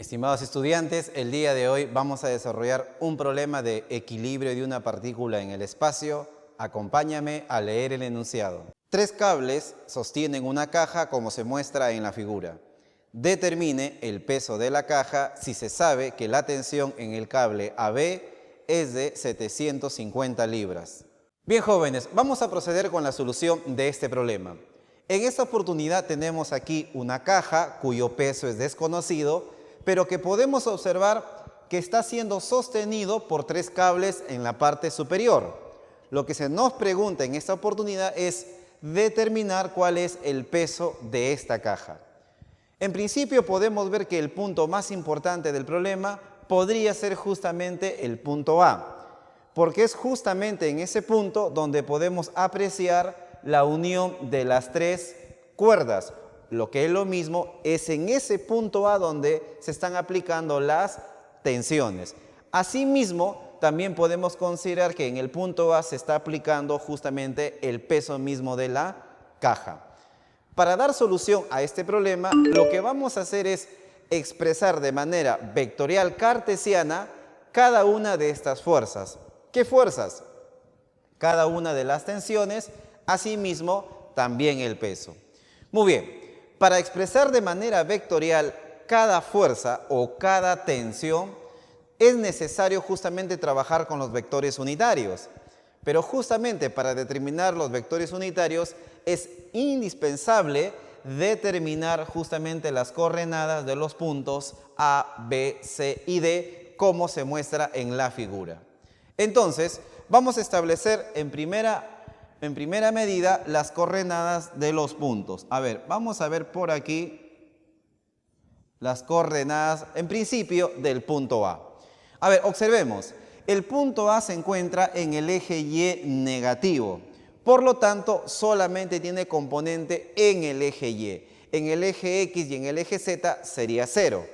Estimados estudiantes, el día de hoy vamos a desarrollar un problema de equilibrio de una partícula en el espacio. Acompáñame a leer el enunciado. 3 cables sostienen una caja como se muestra en la figura. Determine el peso de la caja si se sabe que la tensión en el cable AB es de 750 libras. Bien, jóvenes, vamos a proceder con la solución de este problema. En esta oportunidad tenemos aquí una caja cuyo peso es desconocido, pero que podemos observar que está siendo sostenido por 3 cables en la parte superior. Lo que se nos pregunta en esta oportunidad es determinar cuál es el peso de esta caja. En principio podemos ver que el punto más importante del problema podría ser justamente el punto A, porque es justamente en ese punto donde podemos apreciar la unión de las 3 cuerdas. Lo que es lo mismo, es en ese punto A donde se están aplicando las tensiones. Asimismo, también podemos considerar que en el punto A se está aplicando justamente el peso mismo de la caja. Para dar solución a este problema, lo que vamos a hacer es expresar de manera vectorial cartesiana cada una de estas fuerzas. ¿Qué fuerzas? Cada una de las tensiones, asimismo también el peso. Muy bien. Para expresar de manera vectorial cada fuerza o cada tensión, es necesario justamente trabajar con los vectores unitarios. Pero justamente para determinar los vectores unitarios es indispensable determinar justamente las coordenadas de los puntos A, B, C y D, como se muestra en la figura. Entonces, vamos a establecer en primera medida las coordenadas de los puntos. A ver, vamos a ver por aquí las coordenadas, en principio, del punto A. A ver, observemos. El punto A se encuentra en el eje Y negativo. Por lo tanto, solamente tiene componente en el eje Y. En el eje X y en el eje Z sería 0.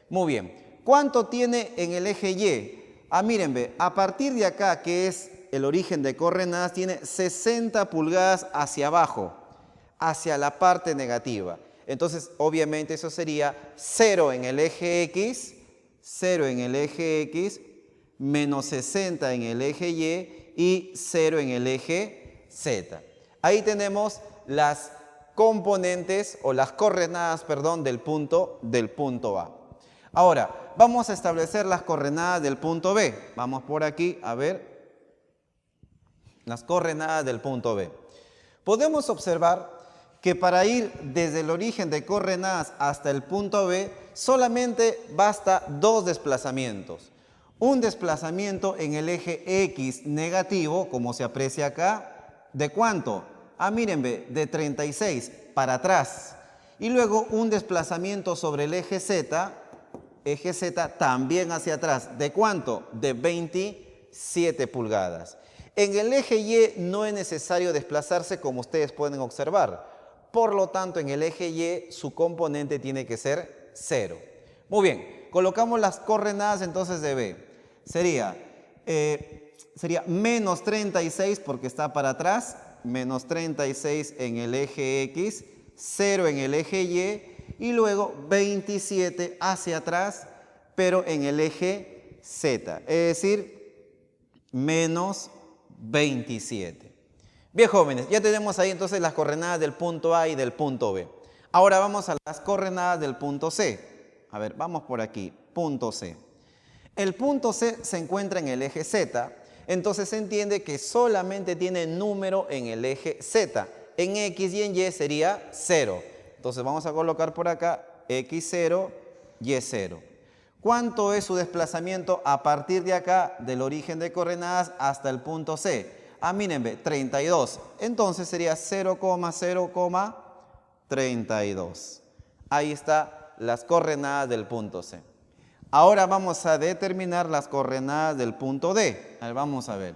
Muy bien. ¿Cuánto tiene en el eje Y? Miren, ve, a partir de acá, que es el origen de coordenadas, tiene 60 pulgadas hacia abajo, hacia la parte negativa. Entonces, obviamente, eso sería 0 en el eje X, 0 en el eje X, menos 60 en el eje Y 0 en el eje Z. Ahí tenemos las componentes o las coordenadas, perdón, del punto A. Ahora, vamos a establecer las coordenadas del punto B. Vamos por aquí a ver las coordenadas del punto B. Podemos observar que para ir desde el origen de coordenadas hasta el punto B solamente basta 2 desplazamientos. Un desplazamiento en el eje X negativo, como se aprecia acá, ¿de cuánto? Miren, ve, de 36 para atrás. Y luego un desplazamiento sobre el eje Z también hacia atrás. ¿De cuánto? De 27 pulgadas. En el eje Y no es necesario desplazarse, como ustedes pueden observar. Por lo tanto, en el eje Y su componente tiene que ser 0. Muy bien, colocamos las coordenadas entonces de B. Sería menos 36 porque está para atrás, menos 36 en el eje X, 0 en el eje Y luego 27 hacia atrás, pero en el eje Z, es decir, menos 27. Bien, jóvenes, ya tenemos ahí entonces las coordenadas del punto A y del punto B. Ahora vamos a las coordenadas del punto C. A ver, vamos por aquí, punto C. El punto C se encuentra en el eje Z, entonces se entiende que solamente tiene número en el eje Z. En X y en Y sería 0. Entonces vamos a colocar por acá X0, Y0. ¿Cuánto es su desplazamiento a partir de acá, del origen de coordenadas hasta el punto C? Miren, 32. Entonces sería 0,0,32. Ahí están las coordenadas del punto C. Ahora vamos a determinar las coordenadas del punto D. Vamos a ver.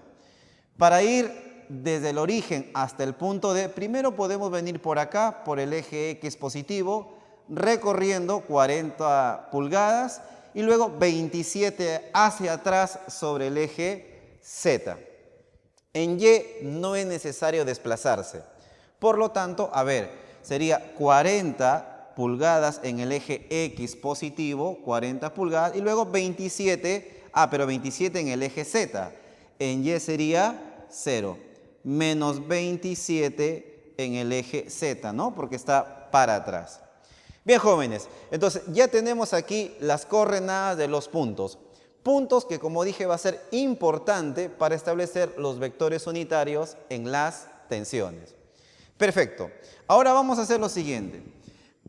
Para ir desde el origen hasta el punto D, primero podemos venir por acá, por el eje X positivo, recorriendo 40 pulgadas y luego 27 hacia atrás sobre el eje Z. En Y no es necesario desplazarse. Por lo tanto, a ver, sería 40 pulgadas en el eje X positivo, 40 pulgadas, y luego 27, pero 27 en el eje Z. En Y sería 0, menos 27 en el eje Z, ¿no? Porque está para atrás. Bien, jóvenes, entonces ya tenemos aquí las coordenadas de los puntos. Puntos que, como dije, va a ser importante para establecer los vectores unitarios en las tensiones. Perfecto. Ahora vamos a hacer lo siguiente.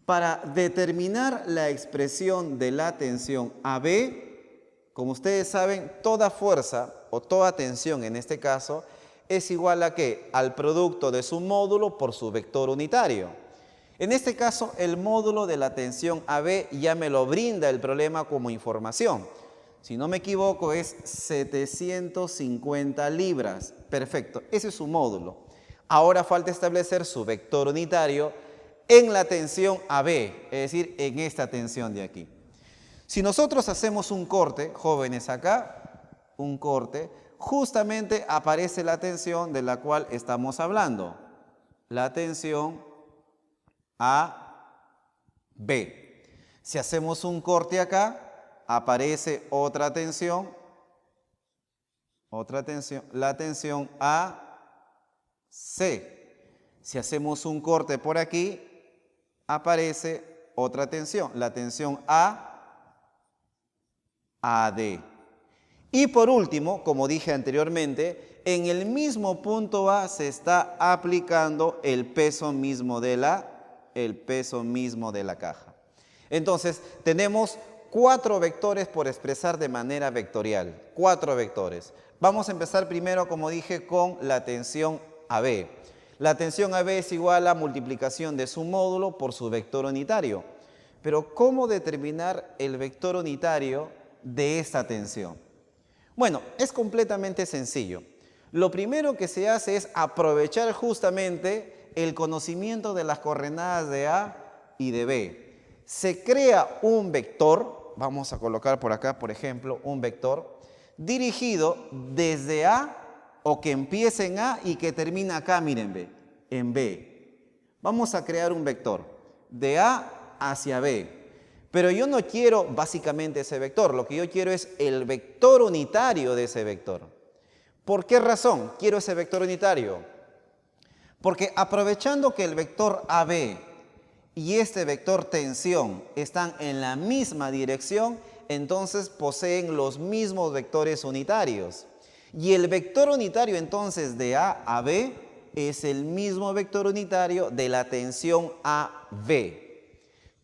Para determinar la expresión de la tensión AB, como ustedes saben, toda fuerza o toda tensión en este caso es igual a ¿qué? Al producto de su módulo por su vector unitario. En este caso, el módulo de la tensión AB ya me lo brinda el problema como información. Si no me equivoco, es 750 libras. Perfecto, ese es su módulo. Ahora falta establecer su vector unitario en la tensión AB, es decir, en esta tensión de aquí. Si nosotros hacemos un corte, jóvenes acá, un corte, justamente aparece la tensión de la cual estamos hablando. La tensión AB. Si hacemos un corte acá, aparece otra tensión, la tensión AC. Si hacemos un corte por aquí, aparece otra tensión, la tensión AD. Y por último, como dije anteriormente, en el mismo punto A se está aplicando el peso mismo de la caja. Entonces, tenemos 4 vectores por expresar de manera vectorial. 4 vectores. Vamos a empezar primero, como dije, con la tensión AB. La tensión AB es igual a multiplicación de su módulo por su vector unitario. Pero, ¿cómo determinar el vector unitario de esta tensión? Bueno, es completamente sencillo. Lo primero que se hace es aprovechar justamente el conocimiento de las coordenadas de A y de B. Se crea un vector, vamos a colocar por acá, por ejemplo, un vector dirigido desde A, o que empiece en A y que termina acá, miren, en B. Vamos a crear un vector de A hacia B. Pero yo no quiero básicamente ese vector, lo que yo quiero es el vector unitario de ese vector. ¿Por qué razón quiero ese vector unitario? Porque aprovechando que el vector AB y este vector tensión están en la misma dirección, entonces poseen los mismos vectores unitarios. Y el vector unitario entonces de A a B es el mismo vector unitario de la tensión AB.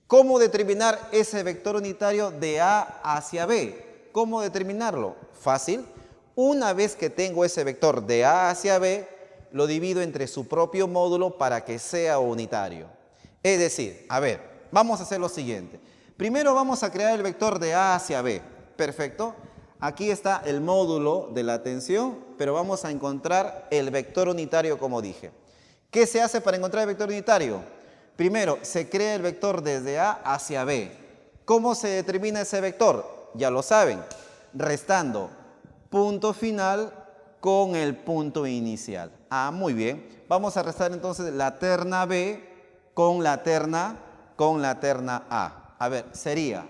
¿Cómo determinar ese vector unitario de A hacia B? ¿Cómo determinarlo? Fácil. Una vez que tengo ese vector de A hacia B, lo divido entre su propio módulo para que sea unitario. Es decir, a ver, vamos a hacer lo siguiente. Primero vamos a crear el vector de A hacia B. Perfecto. Aquí está el módulo de la tensión, pero vamos a encontrar el vector unitario como dije. ¿Qué se hace para encontrar el vector unitario? Primero, se crea el vector desde A hacia B. ¿Cómo se determina ese vector? Ya lo saben, restando punto final con el punto inicial. Muy bien. Vamos a restar entonces la terna B con la terna A. A ver, sería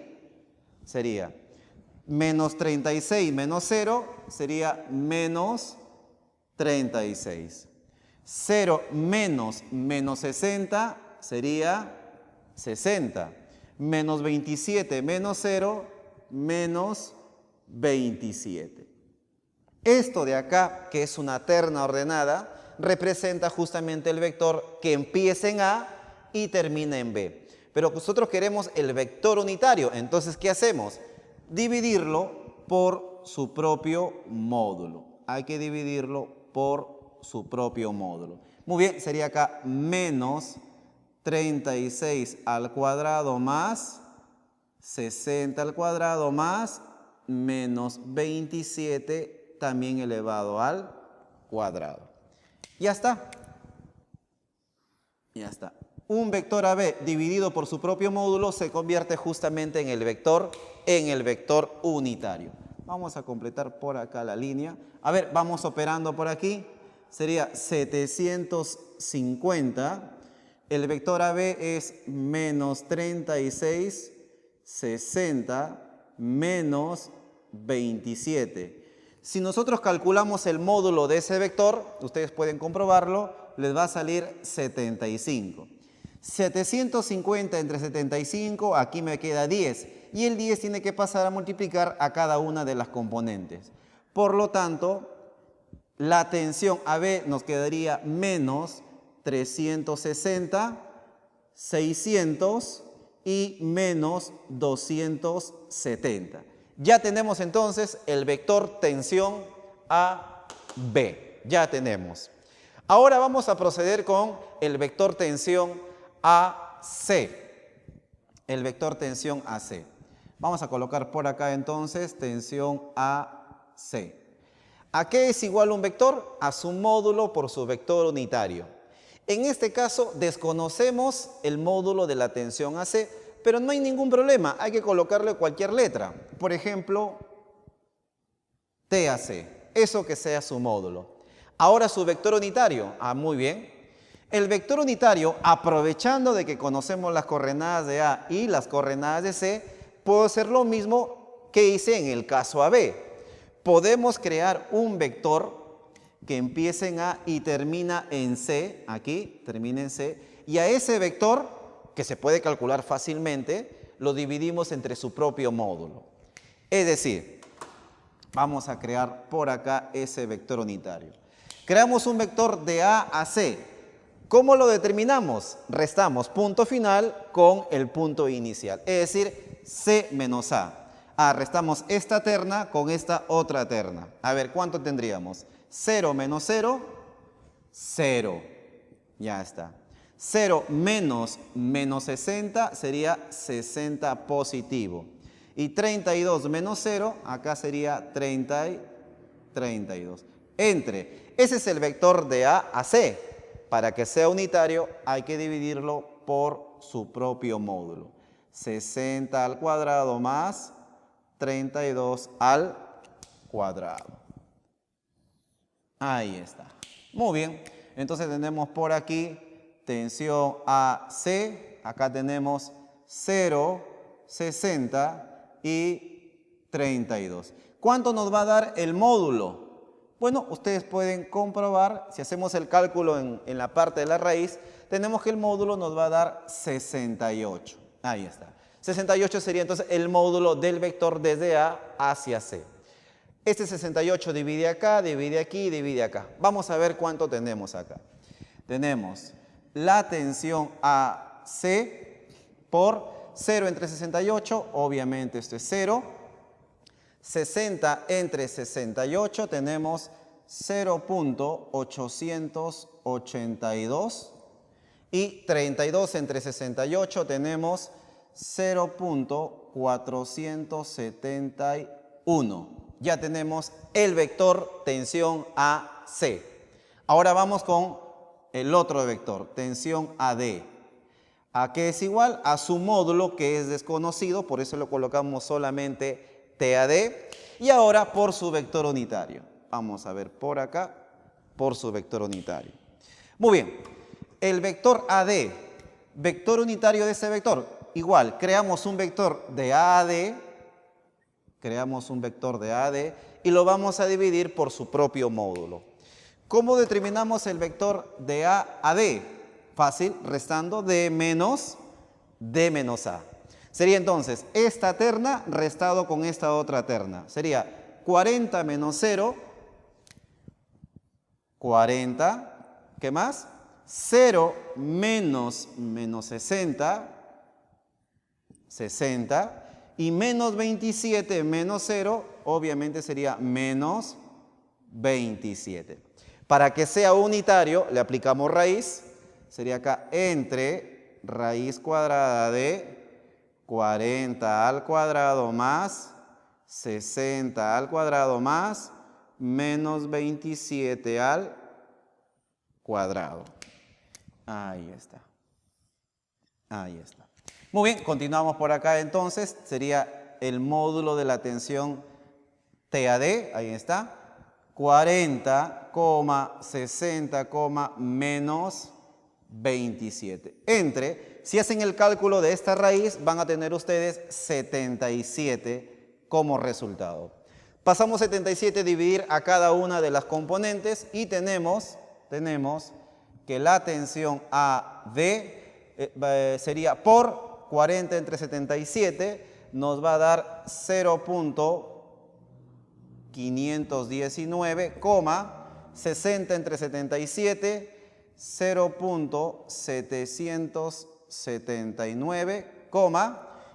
menos 36 menos 0 sería menos 36. 0 menos 60 sería 60. Menos 27 menos 0, menos 27. Esto de acá, que es una terna ordenada, representa justamente el vector que empieza en A y termina en B. Pero nosotros queremos el vector unitario, entonces ¿qué hacemos? Dividirlo por su propio módulo. Hay que dividirlo por su propio módulo. Muy bien, sería acá menos 36 al cuadrado más 60 al cuadrado más menos 27 también elevado al cuadrado. Ya está. Ya está. Un vector AB dividido por su propio módulo se convierte justamente en el vector unitario. Vamos a completar por acá la línea. A ver, vamos operando por aquí. Sería 750 El vector AB es menos 36, 60, menos 27. Si nosotros calculamos el módulo de ese vector, ustedes pueden comprobarlo, les va a salir 75. 750 entre 75, aquí me queda 10. Y el 10 tiene que pasar a multiplicar a cada una de las componentes. Por lo tanto, la tensión AB nos quedaría menos 360, 600 y menos 270. Ya tenemos entonces el vector tensión AB. Ya tenemos. Ahora vamos a proceder con el vector tensión AC. El vector tensión AC. Vamos a colocar por acá entonces tensión AC. ¿A qué es igual un vector? A su módulo por su vector unitario. En este caso desconocemos el módulo de la tensión AC, pero no hay ningún problema, hay que colocarle cualquier letra. Por ejemplo, TAC, eso que sea su módulo. Ahora su vector unitario, muy bien. El vector unitario, aprovechando de que conocemos las coordenadas de A y las coordenadas de C, puedo hacer lo mismo que hice en el caso AB. Podemos crear un vector que empiece en A y termina en C, aquí termina en C, y a ese vector, que se puede calcular fácilmente, lo dividimos entre su propio módulo. Es decir, vamos a crear por acá ese vector unitario. Creamos un vector de A a C. ¿Cómo lo determinamos? Restamos punto final con el punto inicial, es decir, C menos A. Restamos esta terna con esta otra terna. A ver, ¿cuánto tendríamos? 0 menos 0, 0. Ya está. 0 menos 60 sería 60 positivo. Y 32 menos 0, acá sería 30 y 32. Ese es el vector de A a C. Para que sea unitario hay que dividirlo por su propio módulo. 60 al cuadrado más 32 al cuadrado. Ahí está. Muy bien. Entonces tenemos por aquí tensión AC. Acá tenemos 0, 60 y 32. ¿Cuánto nos va a dar el módulo? Bueno, ustedes pueden comprobar, si hacemos el cálculo en la parte de la raíz, tenemos que el módulo nos va a dar 68. Ahí está. 68 sería entonces el módulo del vector desde A hacia C. Este 68 divide acá, divide aquí, divide acá. Vamos a ver cuánto tenemos acá. Tenemos la tensión AC por 0 entre 68, obviamente esto es 0. 60 entre 68 tenemos 0.882 y 32 entre 68 tenemos 0.471. Ya tenemos el vector tensión AC. Ahora vamos con el otro vector, tensión AD. ¿A qué es igual? A su módulo que es desconocido, por eso lo colocamos solamente TAD. Y ahora por su vector unitario. Vamos a ver por acá, por su vector unitario. Muy bien, el vector AD, vector unitario de ese vector, igual, creamos un vector de AD, y lo vamos a dividir por su propio módulo. ¿Cómo determinamos el vector de A a D? Fácil, restando D menos A. Sería entonces esta terna restado con esta otra terna. Sería 40 menos 0, 40, ¿qué más? 0 menos 60, 60. Y menos 27 menos 0, obviamente sería menos 27. Para que sea unitario, le aplicamos raíz. Sería acá entre raíz cuadrada de 40 al cuadrado más 60 al cuadrado más menos 27 al cuadrado. Ahí está. Ahí está. Muy bien, continuamos por acá entonces. Sería el módulo de la tensión TAD. Ahí está. 40, 60, menos 27. Entre, si hacen el cálculo de esta raíz, van a tener ustedes 77 como resultado. Pasamos 77 a dividir a cada una de las componentes y tenemos que la tensión AD sería por 40 entre 77, nos va a dar 0.519, 60 entre 77, 0.779,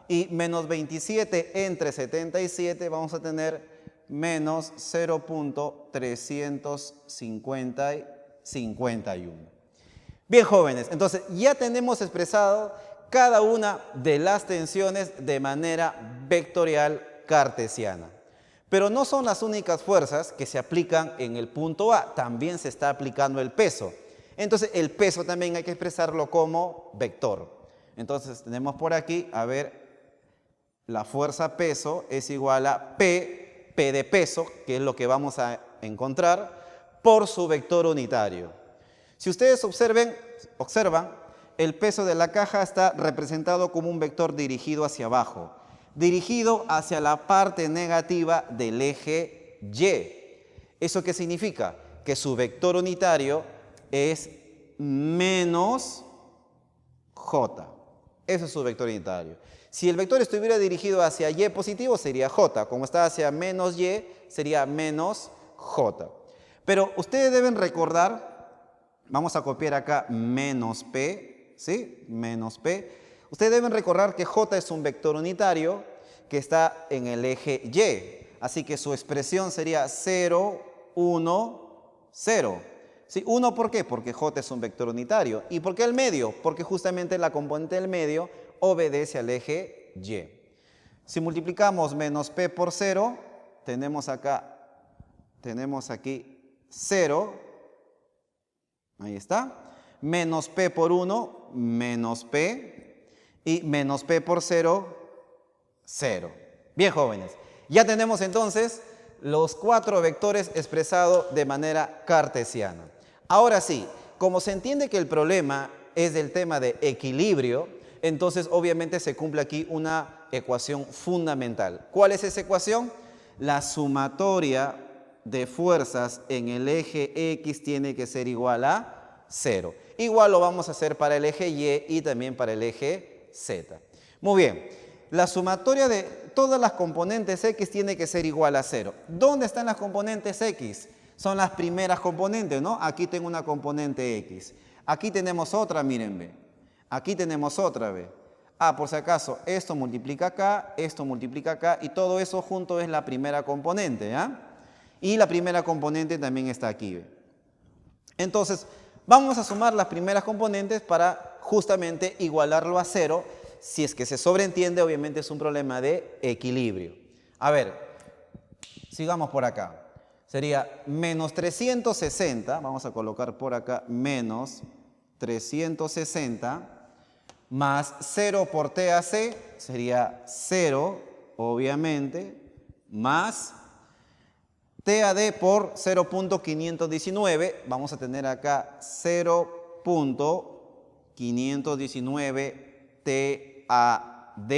y menos 27 entre 77 vamos a tener menos 0.351. Bien, jóvenes, entonces ya tenemos expresado cada una de las tensiones de manera vectorial cartesiana. Pero no son las únicas fuerzas que se aplican en el punto A, también se está aplicando el peso. Entonces el peso también hay que expresarlo como vector. Entonces tenemos por aquí, a ver, la fuerza peso es igual a P de peso, que es lo que vamos a encontrar, por su vector unitario. Si ustedes observan, el peso de la caja está representado como un vector dirigido hacia abajo, dirigido hacia la parte negativa del eje Y. ¿Eso qué significa? Que su vector unitario es menos J. Eso es su vector unitario. Si el vector estuviera dirigido hacia Y positivo, sería J. Como está hacia menos Y, sería menos J. Pero ustedes deben recordar, vamos a copiar acá menos P, ¿sí? Menos P. Ustedes deben recordar que J es un vector unitario que está en el eje Y. Así que su expresión sería 0, 1, 0. ¿Sí? 1, ¿por qué? Porque J es un vector unitario. ¿Y por qué el medio? Porque justamente la componente del medio obedece al eje Y. Si multiplicamos menos P por 0, tenemos aquí 0. Ahí está. Menos P por 1, menos P. Y menos P por 0, 0. Bien, jóvenes. Ya tenemos entonces los 4 vectores expresados de manera cartesiana. Ahora sí, como se entiende que el problema es del tema de equilibrio, entonces obviamente se cumple aquí una ecuación fundamental. ¿Cuál es esa ecuación? La sumatoria de fuerzas en el eje X tiene que ser igual a 0. Igual lo vamos a hacer para el eje Y y también para el eje Z. Muy bien, la sumatoria de todas las componentes X tiene que ser igual a 0. ¿Dónde están las componentes X? Son las primeras componentes, ¿no? Aquí tengo una componente X. Aquí tenemos otra, miren, ve. Aquí tenemos otra, ve. Por si acaso, esto multiplica acá y todo eso junto es la primera componente, ¿ya? Y la primera componente también está aquí, ve. Entonces, vamos a sumar las primeras componentes para justamente igualarlo a 0. Si es que se sobreentiende, obviamente es un problema de equilibrio. A ver, sigamos por acá. Sería menos 360, vamos a colocar por acá menos 360, más 0 por TAC, sería 0, obviamente, más TAD por 0.519, vamos a tener acá 0.519 TAD.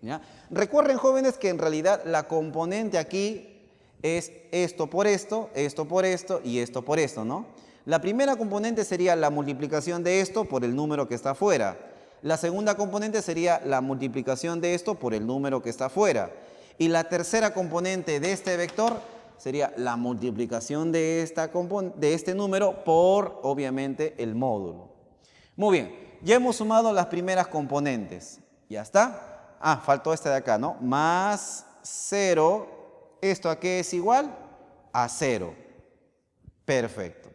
¿Ya? Recuerden, jóvenes, que en realidad la componente aquí es esto por esto, esto por esto y esto por esto, ¿no? La primera componente sería la multiplicación de esto por el número que está afuera. La segunda componente sería la multiplicación de esto por el número que está afuera. Y la tercera componente de este vector sería la multiplicación de este número por, obviamente, el módulo. Muy bien, ya hemos sumado las primeras componentes. ¿Ya está? Faltó esta de acá, ¿no? Más 0. ¿Esto a qué es igual? A 0. Perfecto.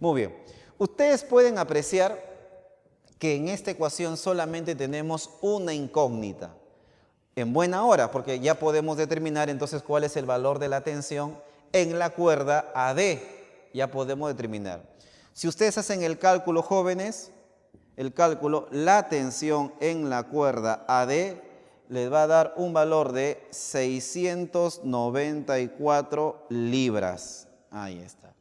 Muy bien. Ustedes pueden apreciar que en esta ecuación solamente tenemos una incógnita. En buena hora, porque ya podemos determinar entonces cuál es el valor de la tensión en la cuerda AD. Ya podemos determinar. Si ustedes hacen el cálculo, jóvenes, la tensión en la cuerda AD les va a dar un valor de 694 libras. Ahí está.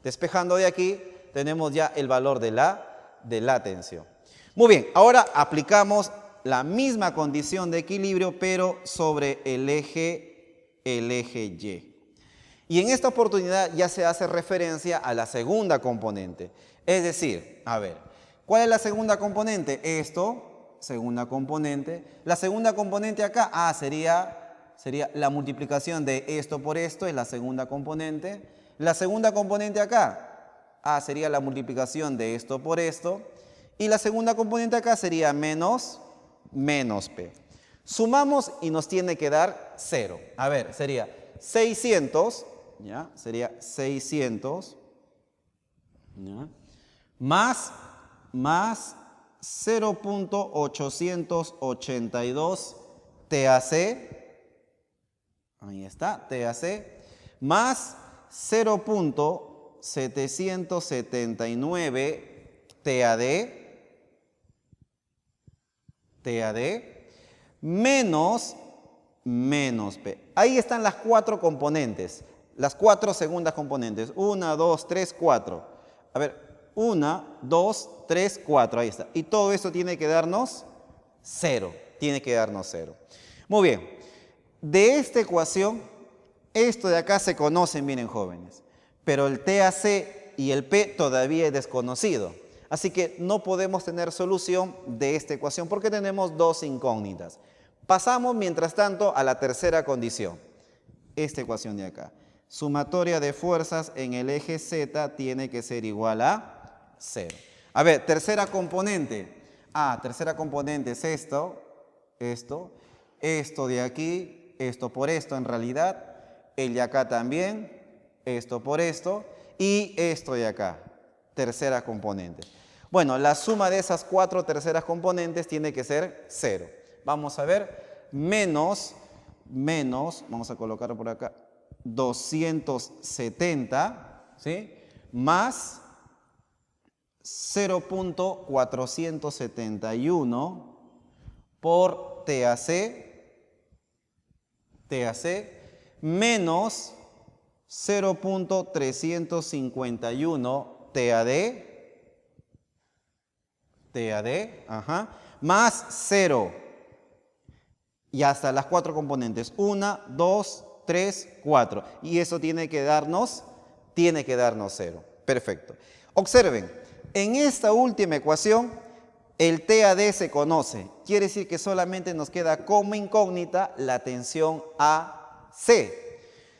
Despejando de aquí, tenemos ya el valor de la de la tensión. Muy bien, ahora aplicamos la misma condición de equilibrio, pero sobre el eje Y. Y en esta oportunidad ya se hace referencia a la segunda componente. Es decir, a ver, ¿cuál es la segunda componente? Esto, segunda componente. La segunda componente acá, sería la multiplicación de esto por esto, es la segunda componente. La segunda componente acá, sería la multiplicación de esto por esto. Y la segunda componente acá sería menos P. Sumamos y nos tiene que dar 0. A ver, sería 600, ¿ya? Sería 600, ¿ya? Más 0.882 TAC, ahí está, TAC, más 0.779 TAD, menos P. Ahí están las cuatro componentes, las cuatro segundas componentes. 1, 2, 3, 4. A ver, 1, 2, 3, 4. Ahí está. Y todo esto tiene que darnos 0. Tiene que darnos 0. Muy bien. De esta ecuación, esto de acá se conoce, miren jóvenes. Pero el TAC y el P todavía es desconocido. Así que no podemos tener solución de esta ecuación porque tenemos dos incógnitas. Pasamos, mientras tanto, a la tercera condición. Esta ecuación de acá. Sumatoria de fuerzas en el eje Z tiene que ser igual a 0. A ver, tercera componente. Tercera componente es esto de aquí, esto por esto en realidad, el de acá también, esto por esto, y esto de acá, tercera componente. Bueno, la suma de esas cuatro terceras componentes tiene que ser 0. Vamos a ver, menos, vamos a colocar por acá, 270, ¿sí? Más 0.471 por TAC, menos 0.351 TAD, más 0. Y hasta las cuatro componentes. 1, 2, 3, 4. Y eso tiene que darnos 0. Perfecto. Observen, en esta última ecuación, el TAD se conoce. Quiere decir que solamente nos queda como incógnita la tensión AC.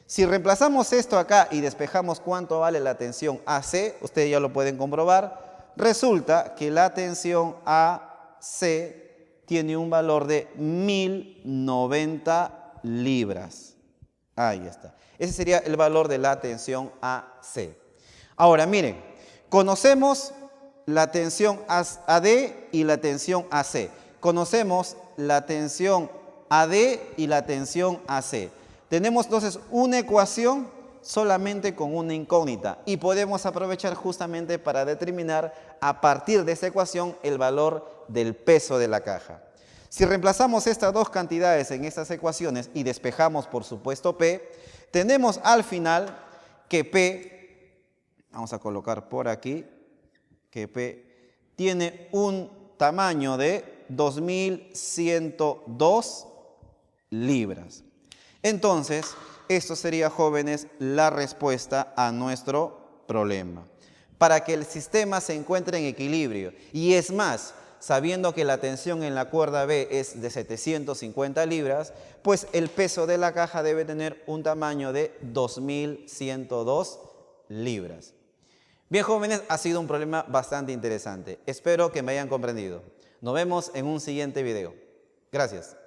Si reemplazamos esto acá y despejamos cuánto vale la tensión AC, ustedes ya lo pueden comprobar, resulta que la tensión AC tiene un valor de 1090 libras. Ahí está. Ese sería el valor de la tensión AC. Ahora, miren, conocemos la tensión AD y la tensión AC. Conocemos la tensión AD y la tensión AC. Tenemos entonces una ecuación solamente con una incógnita y podemos aprovechar justamente para determinar a partir de esa ecuación el valor del peso de la caja. Si reemplazamos estas dos cantidades en estas ecuaciones y despejamos por supuesto P, tenemos al final que P, vamos a colocar por aquí, que P tiene un tamaño de 2102 libras. Entonces, esto sería, jóvenes, la respuesta a nuestro problema. Para que el sistema se encuentre en equilibrio, y es más, sabiendo que la tensión en la cuerda B es de 750 libras, pues el peso de la caja debe tener un tamaño de 2102 libras. Bien, jóvenes, ha sido un problema bastante interesante. Espero que me hayan comprendido. Nos vemos en un siguiente video. Gracias.